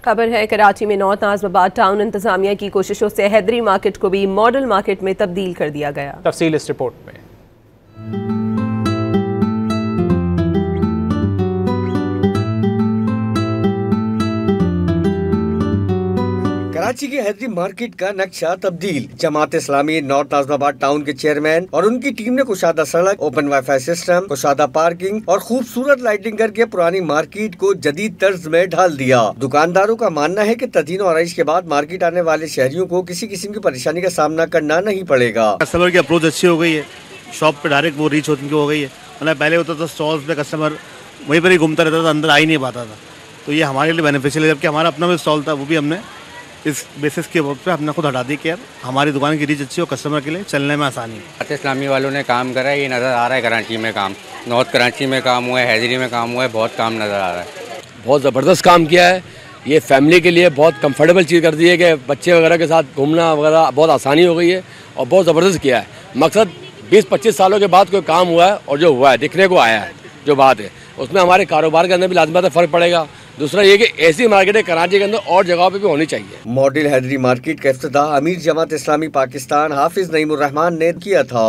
खबर है कराची में नॉर्थ नाज़िमाबाद टाउन इंतजामिया की कोशिशों से हैदरी मार्केट को भी मॉडल मार्केट में तब्दील कर दिया गया। तफसील इस रिपोर्ट में। कराची की हैदरी मार्केट का नक्शा तब्दील। जमात इस्लामी नॉर्थ नाज़िमाबाद टाउन के चेयरमैन और उनकी टीम ने कुशादा सड़क, ओपन वाईफाई सिस्टम, कुशादा पार्किंग और खूबसूरत लाइटिंग करके पुरानी मार्केट को जदीद तर्ज में ढाल दिया। दुकानदारों का मानना है कि तदीन और आइश के बाद मार्केट आने वाले शहरियों को किसी किस्म की परेशानी का सामना करना नहीं पड़ेगा। कस्टमर की अप्रोच अच्छी हो गई है, शॉप पे डायरेक्ट वो रीच हो गई है। मतलब पहले होता था स्टॉल्स पे कस्टमर वहीं पर ही घूमता रहता था, अंदर आ ही नहीं पाता था। तो ये हमारे लिए बेनिफिशियल है, जबकि हमारा अपना भी स्टॉल था, वो भी हमने इस बेसिस के वक्त पे हमने खुद हटा दी कि यार हमारी दुकान की रीच अच्छी हो, कस्टमर के लिए चलने में आसानी है। इस्लामी वालों ने काम करा है, ये नज़र आ रहा है। कराची में काम, नॉर्थ कराची में काम हुआ है, हैदरी में काम हुआ है, बहुत काम नज़र आ रहा है। बहुत ज़बरदस्त काम किया है। ये फैमिली के लिए बहुत कंफर्टेबल चीज़ कर दी है कि बच्चे वगैरह के साथ घूमना वगैरह बहुत आसानी हो गई है और बहुत ज़बरदस्त किया है। मकसद 20-25 सालों के बाद कोई काम हुआ है और जो हुआ है दिखने को आया है, जो बात है उसमें हमारे कारोबार के अंदर भी लाजमी फ़र्क पड़ेगा। दूसरा ये कि ऐसी मार्केटें कराची के अंदर और जगहों पे भी होनी चाहिए। मॉडल हैदरी मार्केट का इफ्तिताह अमीर जमात इस्लामी पाकिस्तान हाफिज नईमुर रहमान ने किया था।